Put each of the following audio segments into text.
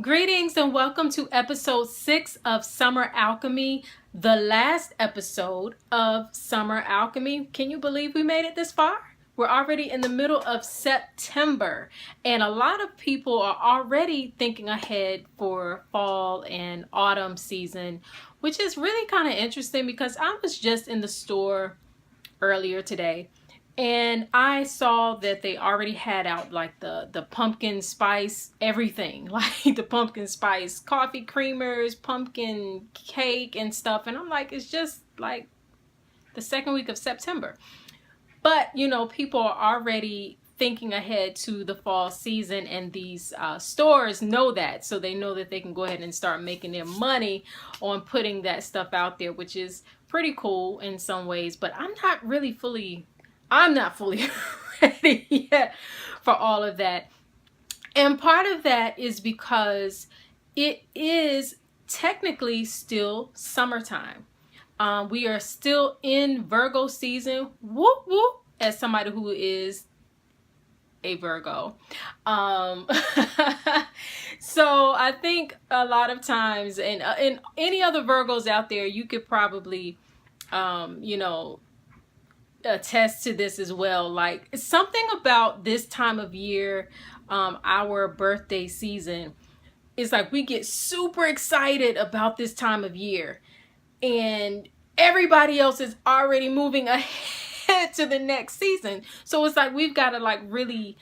Greetings and welcome to episode 6 of Summer Alchemy, the last episode of Summer Alchemy. Can you believe we made it this far? We're already in the middle of September, and a lot of people are already thinking ahead for fall and autumn season, which is really kind of interesting because I was just in the store earlier today and I saw that they already had out like the pumpkin spice everything, like the pumpkin spice coffee creamers, pumpkin cake and stuff. And I'm like, it's just like the second week of September. But, you know, people are already thinking ahead to the fall season, and these stores know that. So they know that they can go ahead and start making their money on putting that stuff out there, which is pretty cool in some ways. But I'm not fully ready yet for all of that. And part of that is because it is technically still summertime. We are still in Virgo season. Whoop, whoop, as somebody who is a Virgo. So I think a lot of times, and any other Virgos out there, you could probably, attest to this as well. Like, something about this time of year, our birthday season, is like we get super excited about this time of year, and everybody else is already moving ahead to the next season. So it's like we've got to like really,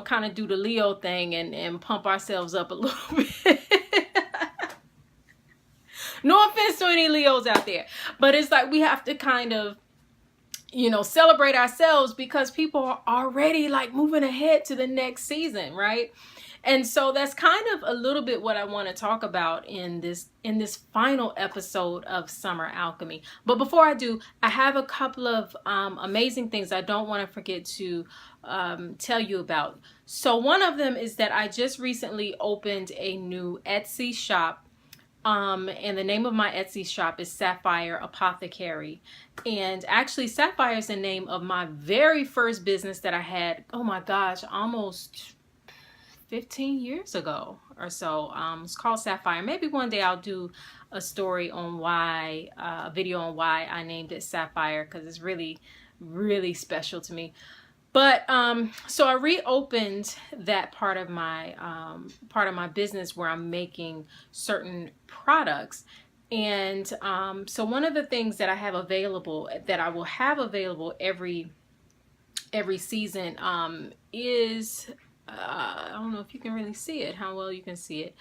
kind of do the Leo thing and pump ourselves up a little bit. No offense to any Leos out there, but it's like we have to kind of, celebrate ourselves because people are already like moving ahead to the next season, right? And so that's kind of a little bit what I want to talk about in this final episode of Summer Alchemy. But before I do, I have a couple of amazing things I don't want to forget to tell you about. So one of them is that I just recently opened a new Etsy shop. And the name of my Etsy shop is Sapphire Apothecary. And actually, Sapphire is the name of my very first business that I had, oh my gosh, almost 15 years ago or so. It's called Sapphire. Maybe one day I'll do a story on why, a video on why I named it Sapphire, because it's really, really special to me. But so I reopened that part of my business where I'm making certain products. And so one of the things that I have available, that I will have available every season, is I don't know if you can really see it, how well you can see it.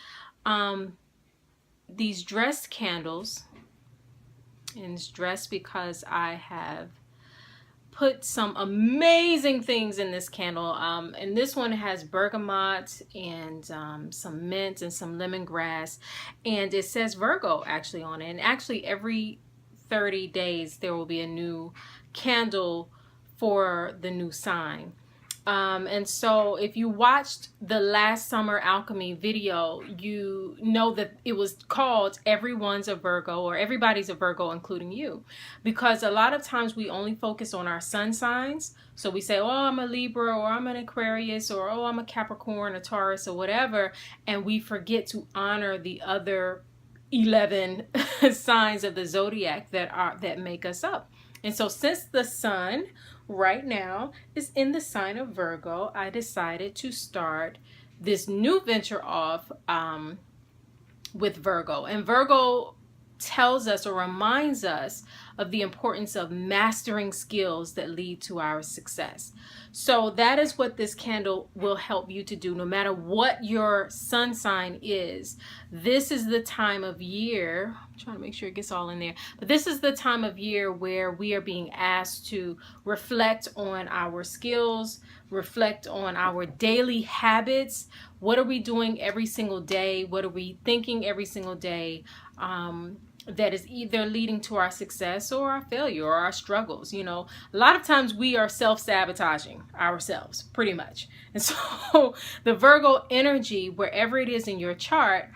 These dressed candles, and it's dressed because I have put some amazing things in this candle, and this one has bergamot and some mint and some lemongrass, and it says Virgo actually on it. And actually every 30 days there will be a new candle for the new sign. And so if you watched the last Summer Alchemy video, you know that it was called Everyone's a Virgo, or Everybody's a Virgo, including you. Because a lot of times we only focus on our sun signs. So we say, oh, I'm a Libra, or I'm an Aquarius, or oh, I'm a Capricorn, a Taurus, or whatever. And we forget to honor the other 11 signs of the zodiac that make us up. And so since the sun right now is in the sign of Virgo, I decided to start this new venture off with Virgo. And Virgo tells us or reminds us of the importance of mastering skills that lead to our success. So that is what this candle will help you to do, no matter what your sun sign is. This is the time of year, I'm trying to make sure it gets all in there, but this is the time of year where we are being asked to reflect on our skills, reflect on our daily habits. What are we doing every single day? What are we thinking every single day? That is either leading to our success or our failure or our struggles. A lot of times we are self-sabotaging ourselves, pretty much. And so the Virgo energy, wherever it is in your chart,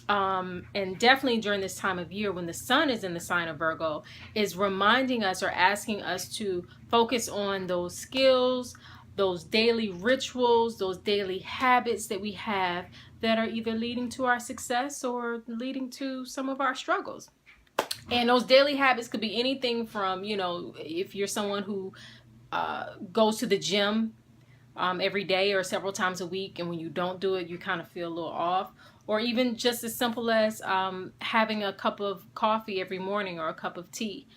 and definitely during this time of year when the sun is in the sign of Virgo, is reminding us or asking us to focus on those skills, those daily rituals, those daily habits that we have that are either leading to our success or leading to some of our struggles. And those daily habits could be anything from, you know, if you're someone who goes to the gym every day or several times a week, and when you don't do it, you kind of feel a little off. Or even just as simple as having a cup of coffee every morning or a cup of tea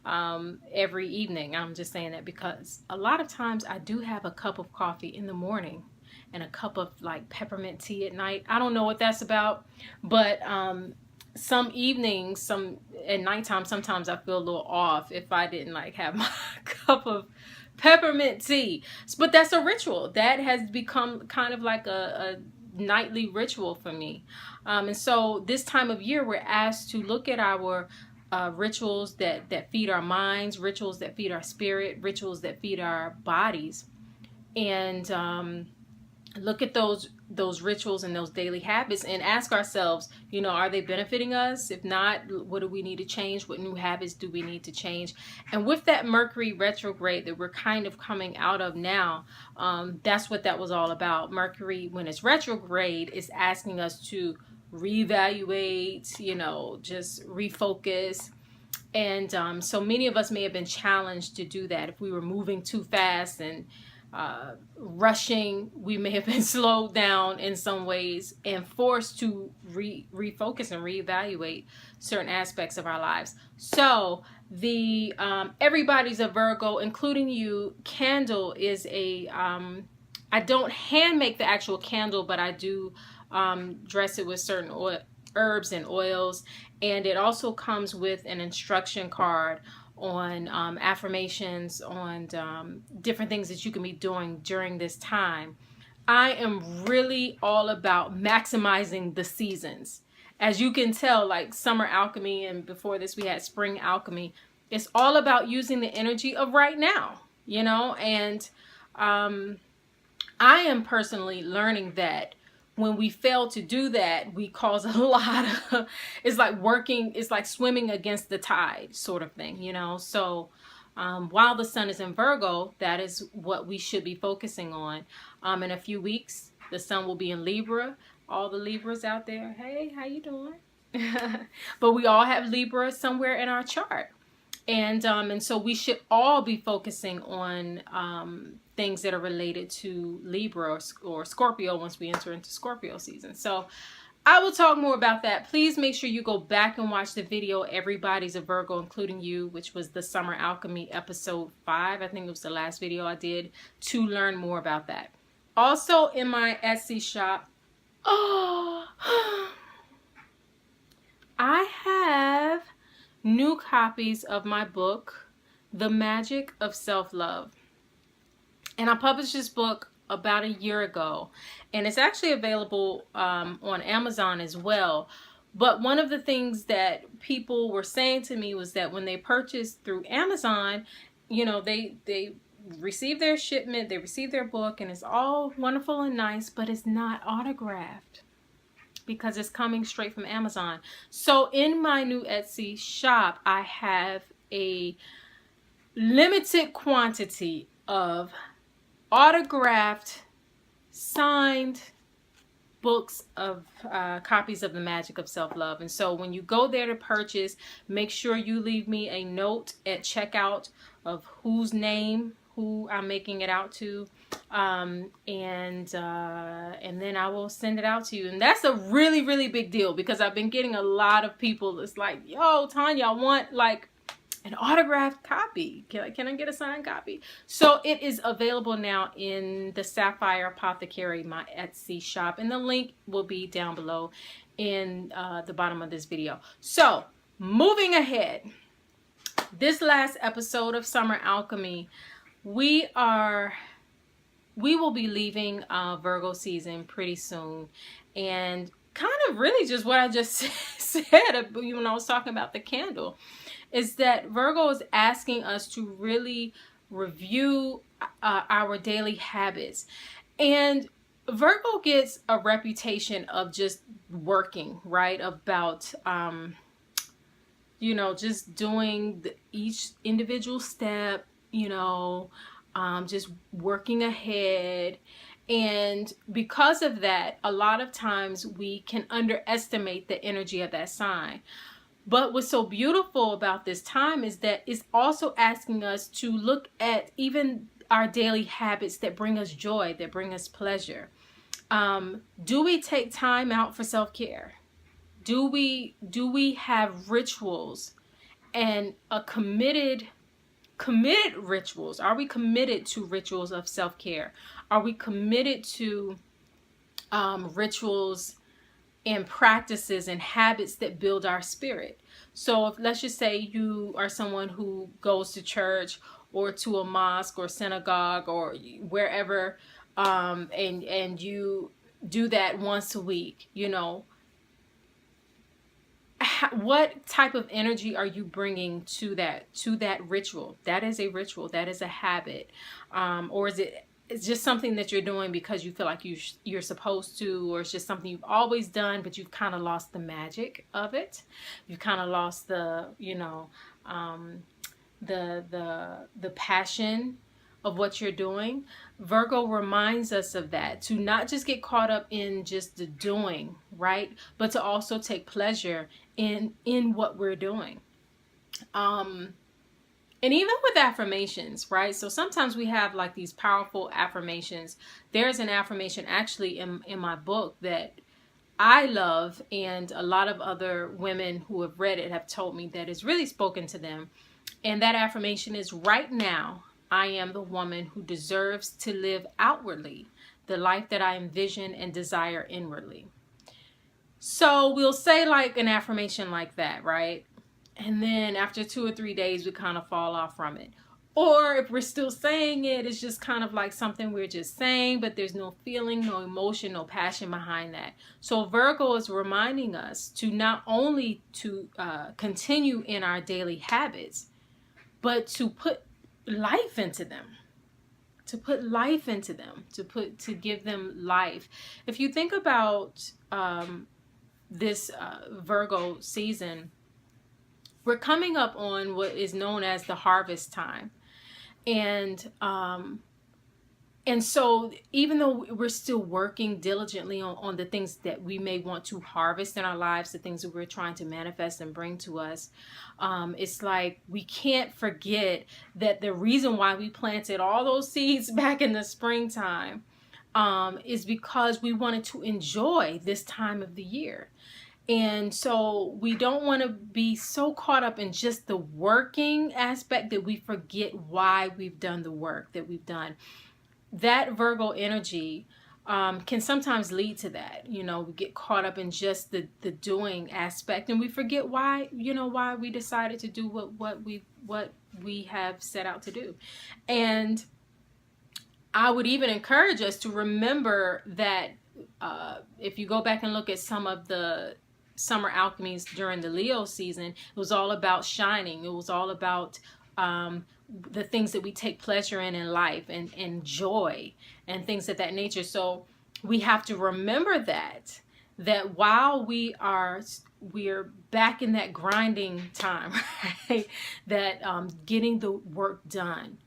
every evening. I'm just saying that because a lot of times I do have a cup of coffee in the morning and a cup of like peppermint tea at night. I don't know what that's about, but some evenings, at nighttime, sometimes I feel a little off if I didn't like have my cup of peppermint tea. But that's a ritual that has become kind of like a nightly ritual for me. And so this time of year, we're asked to look at our rituals that feed our minds, rituals that feed our spirit, rituals that feed our bodies, and look at those rituals and those daily habits and ask ourselves, you know, are they benefiting us? If not, what do we need to change? What new habits do we need to change? And with that Mercury retrograde that we're kind of coming out of now, that's what that was all about. Mercury, when it's retrograde, is asking us to reevaluate, you know, just refocus. And so many of us may have been challenged to do that. If we were moving too fast and rushing, we may have been slowed down in some ways and forced to refocus and reevaluate certain aspects of our lives. So the Everybody's a Virgo, including you candle is a I don't hand make the actual candle, but I do dress it with certain herbs and oils, and it also comes with an instruction card on affirmations, on different things that you can be doing during this time. I am really all about maximizing the seasons. As you can tell, like Summer Alchemy, and before this we had Spring Alchemy, it's all about using the energy of right now, you know. And I am personally learning that when we fail to do that, we cause a lot of, it's like swimming against the tide sort of thing, you know. So while the sun is in Virgo, that is what we should be focusing on. In a few weeks, the sun will be in Libra. All the Libras out there, hey, how you doing? But we all have Libra somewhere in our chart. And so we should all be focusing on things that are related to Libra or Scorpio once we enter into Scorpio season. So I will talk more about that. Please make sure you go back and watch the video Everybody's a Virgo, including you, which was the Summer Alchemy episode 5. I think it was the last video I did, to learn more about that. Also in my Etsy shop, I have new copies of my book, The Magic of Self-Love. And I published this book about a year ago, and it's actually available on Amazon as well. But one of the things that people were saying to me was that when they purchased through Amazon, you know, they receive their shipment, they receive their book, and it's all wonderful and nice, but it's not autographed because it's coming straight from Amazon. So in my new Etsy shop, I have a limited quantity of autographed, signed books of copies of The Magic of Self-Love. And so when you go there to purchase, make sure you leave me a note at checkout of whose name, who I'm making it out to, and then I will send it out to you. And that's a really, really big deal because I've been getting a lot of people that's like, yo, Tanya, I want like an autographed copy. Can I get a signed copy? So it is available now in the Sapphire Apothecary, my Etsy shop, and the link will be down below in the bottom of this video. So moving ahead, this last episode of Summer Alchemy, we will be leaving Virgo season pretty soon, and kind of really just what I just said when I was talking about the candle is that Virgo is asking us to really review our daily habits. And Virgo gets a reputation of just working, right? About you know, just doing each individual step, you know, just working ahead. And because of that, a lot of times we can underestimate the energy of that sign. But what's so beautiful about this time is that it's also asking us to look at even our daily habits that bring us joy, that bring us pleasure. Do we take time out for self-care? Do we have rituals and a committed rituals? Are we committed to rituals of self-care? Are we committed to rituals and practices and habits that build our spirit? So if, let's just say you are someone who goes to church or to a mosque or synagogue or wherever, and you do that once a week, you know, what type of energy are you bringing to that ritual? That is a ritual. That is a habit. Or is it's just something that you're doing because you feel like you're supposed to, or it's just something you've always done, but you've kind of lost the magic of it. You've kind of lost the, you know, the passion of what you're doing. Virgo reminds us of that, to not just get caught up in just the doing, right? But to also take pleasure in what we're doing. And even with affirmations, right? So sometimes we have like these powerful affirmations. There's an affirmation actually in my book that I love, and a lot of other women who have read it have told me that it's really spoken to them. And that affirmation is, right now, I am the woman who deserves to live outwardly the life that I envision and desire inwardly. So we'll say like an affirmation like that, right? And then after 2 or 3 days, we kind of fall off from it. Or if we're still saying it, it's just kind of like something we're just saying, but there's no feeling, no emotion, no passion behind that. So Virgo is reminding us to not only to continue in our daily habits, but to put life into them. To put life into them, to give them life. If you think about this Virgo season, we're coming up on what is known as the harvest time. And so even though we're still working diligently on the things that we may want to harvest in our lives, the things that we're trying to manifest and bring to us, it's like we can't forget that the reason why we planted all those seeds back in the springtime is because we wanted to enjoy this time of the year. And so we don't want to be so caught up in just the working aspect that we forget why we've done the work that we've done. That Virgo energy can sometimes lead to that. You know, we get caught up in just the doing aspect, and we forget why, you know, why we decided to do what we have set out to do. And I would even encourage us to remember that if you go back and look at some of the Summer Alchemies during the Leo season, it was all about shining. It was all about the things that we take pleasure in life, and joy and things of that nature. So we have to remember that while we're back in that grinding time, right? That getting the work done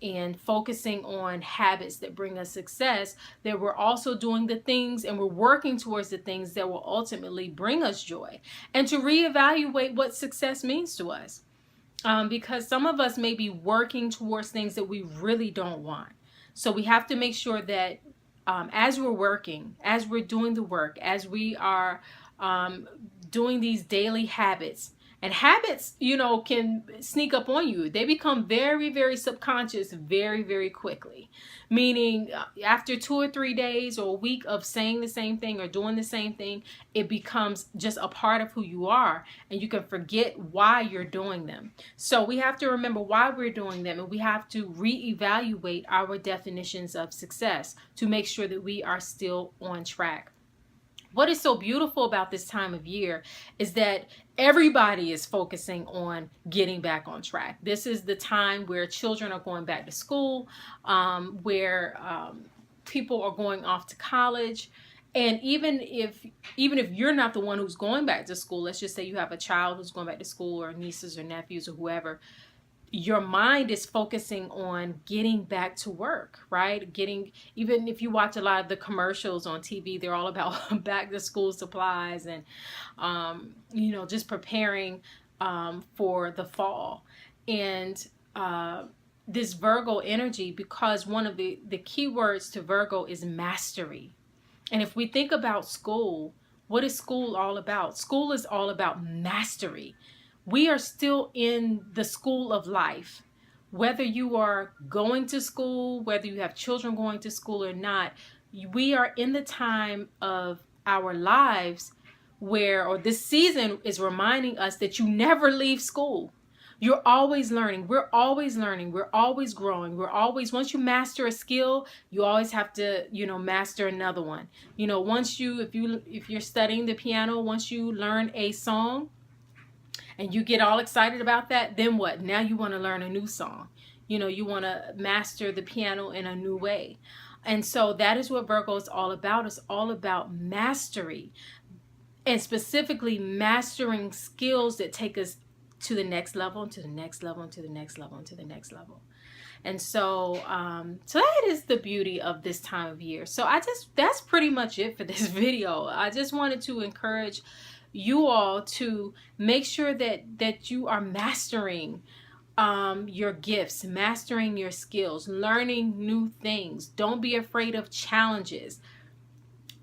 and focusing on habits that bring us success, that we're also doing the things and we're working towards the things that will ultimately bring us joy, and to reevaluate what success means to us. Because some of us may be working towards things that we really don't want. So we have to make sure that as we're working, as we're doing the work, as we are doing these daily habits, and habits, you know, can sneak up on you. They become very, very subconscious very, very quickly. Meaning after 2 or 3 days or a week of saying the same thing or doing the same thing, it becomes just a part of who you are, and you can forget why you're doing them. So we have to remember why we're doing them, and we have to reevaluate our definitions of success to make sure that we are still on track. What is so beautiful about this time of year is that everybody is focusing on getting back on track. This is the time where children are going back to school, where people are going off to college. And even if you're not the one who's going back to school, let's just say you have a child who's going back to school, or nieces or nephews or whoever, your mind is focusing on getting back to work, right? Even if you watch a lot of the commercials on TV, they're all about back to school supplies and, just preparing for the fall. And this Virgo energy, because one of the key words to Virgo is mastery. And if we think about school, what is school all about? School is all about mastery. We are still in the school of life. Whether you are going to school, whether you have children going to school or not, we are in the time of our lives or this season is reminding us that you never leave school. You're always learning. We're always learning. We're always growing. Once you master a skill, you always have to, master another one. If you're studying the piano, once you learn a song, and you get all excited about that, then what? Now you want to learn a new song. You want to master the piano in a new way. And so that is what Virgo is all about. It's all about mastery, and specifically mastering skills that take us to the next level, and to the next level, and to the next level, and to the next level. And so, so that is the beauty of this time of year. So that's pretty much it for this video. I just wanted to encourage you all to make sure that you are mastering your gifts, mastering your skills, learning new things. Don't be afraid of challenges.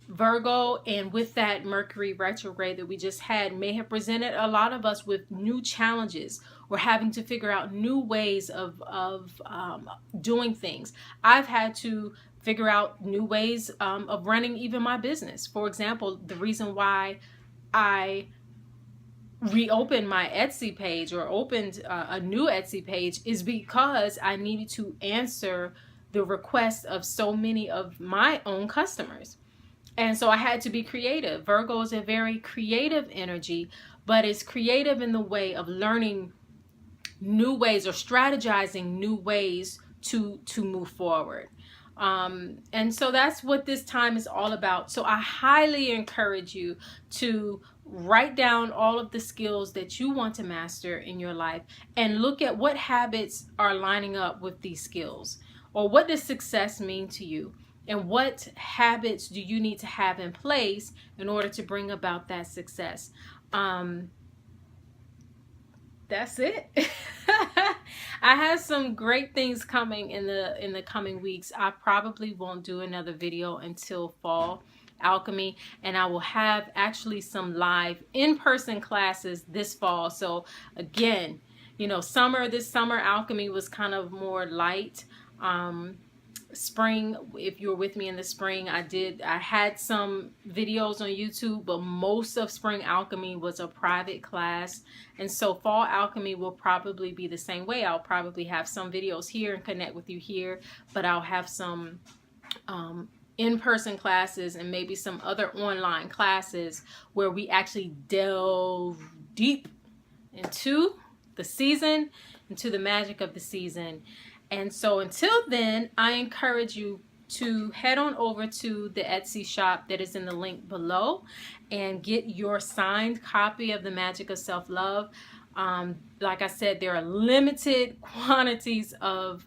Virgo, and with that Mercury retrograde that we just had, may have presented a lot of us with new challenges. We're having to figure out new ways of doing things. I've had to figure out new ways of running even my business. For example, the reason why I reopened my Etsy page, or opened a new Etsy page, is because I needed to answer the requests of so many of my own customers. And so I had to be creative. Virgo is a very creative energy, but it's creative in the way of learning new ways or strategizing new ways to move forward. And so that's what this time is all about. So I highly encourage you to write down all of the skills that you want to master in your life, and look at what habits are lining up with these skills, or what does success mean to you, and what habits do you need to have in place in order to bring about that success. That's it. I have some great things coming in the coming weeks. I probably won't do another video until fall alchemy, and I will have actually some live in-person classes this fall. So again, this summer alchemy was kind of more light. Spring, if you were with me in the spring, I had some videos on YouTube, but most of spring alchemy was a private class. And so fall alchemy will probably be the same way. I'll probably have some videos here and connect with you here, but I'll have some in-person classes and maybe some other online classes where we actually delve deep into the season, into the magic of the season. And so until then, I encourage you to head on over to the Etsy shop that is in the link below and get your signed copy of The Magic of Self-Love. Like I said, there are limited quantities of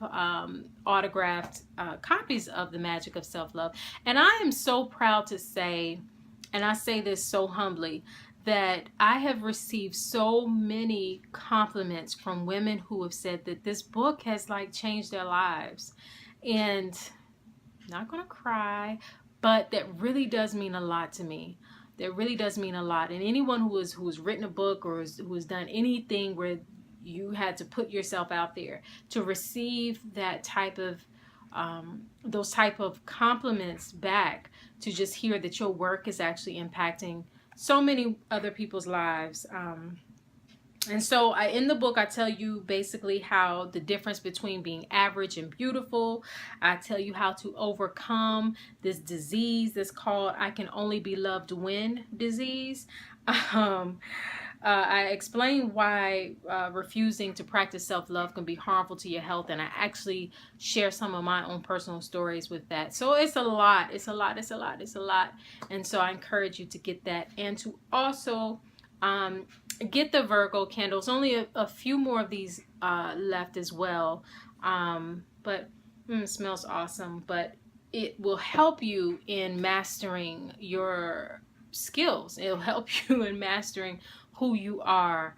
autographed copies of The Magic of Self-Love. And I am so proud to say, and I say this so humbly, that I have received so many compliments from women who have said that this book has changed their lives. And I'm not gonna cry, but that really does mean a lot to me. That really does mean a lot. And anyone who has written a book or who has done anything where you had to put yourself out there, to receive that type of those type of compliments back, to just hear that your work is actually impacting so many other people's lives. And so in the book, I tell you basically how the difference between being average and beautiful. I tell you how to overcome this disease that's called I Can Only Be Loved When disease. I explain why refusing to practice self-love can be harmful to your health, and I actually share some of my own personal stories with that. So it's a lot. And so I encourage you to get that, and to also get the Virgo candles. Only a few more of these left as well. But it smells awesome. But it will help you in mastering your skills. It'll help you in mastering who you are.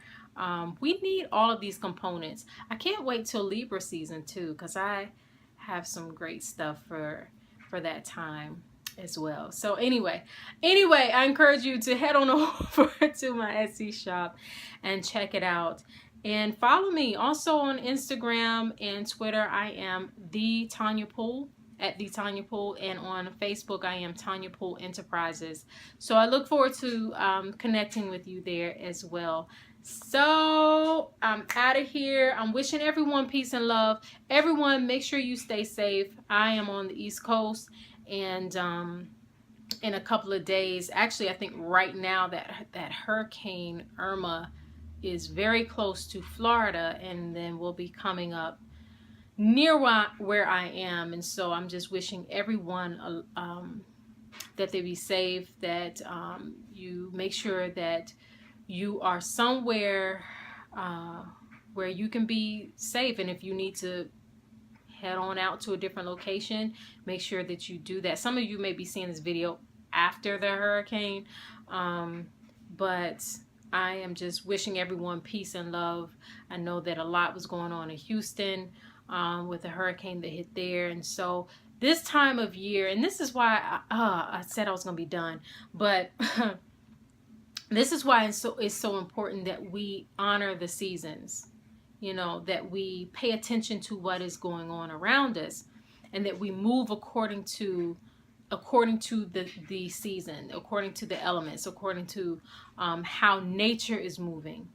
We need all of these components. I can't wait till Libra season too, because I have some great stuff for that time as well. So anyway, I encourage you to head on over to my Etsy shop and check it out. And follow me also on Instagram and Twitter. I am the Tanya Poole, at the Tanya Poole, and on Facebook I am Tanya Poole Enterprises. So I look forward to connecting with you there as well. So I'm out of here. I'm wishing everyone peace and love. Everyone, make sure you stay safe. I am on the East Coast, and in a couple of days, actually I think right now that Hurricane Irma is very close to Florida, and then will be coming up near where I am. And so I'm just wishing everyone that they be safe, that you make sure that you are somewhere where you can be safe. And if you need to head on out to a different location, make sure that you do that. Some of you may be seeing this video after the hurricane, but I am just wishing everyone peace and love. I know that a lot was going on in Houston with the hurricane that hit there. And so this time of year, and this is why I said I was going to be done, but this is why it's so important that we honor the seasons, you know, that we pay attention to what is going on around us, and that we move according to the season, according to the elements, according to how nature is moving,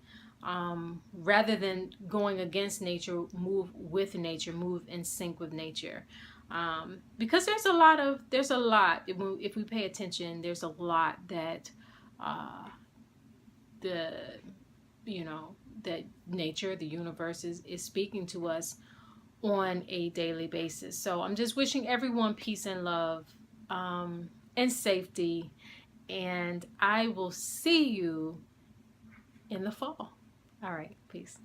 rather than going against nature. Move with nature, move in sync with nature, because there's a lot if we pay attention. There's a lot that that nature, the universe is speaking to us on a daily basis. So I'm just wishing everyone peace and love, and safety, and I will see you in the fall. All right, peace.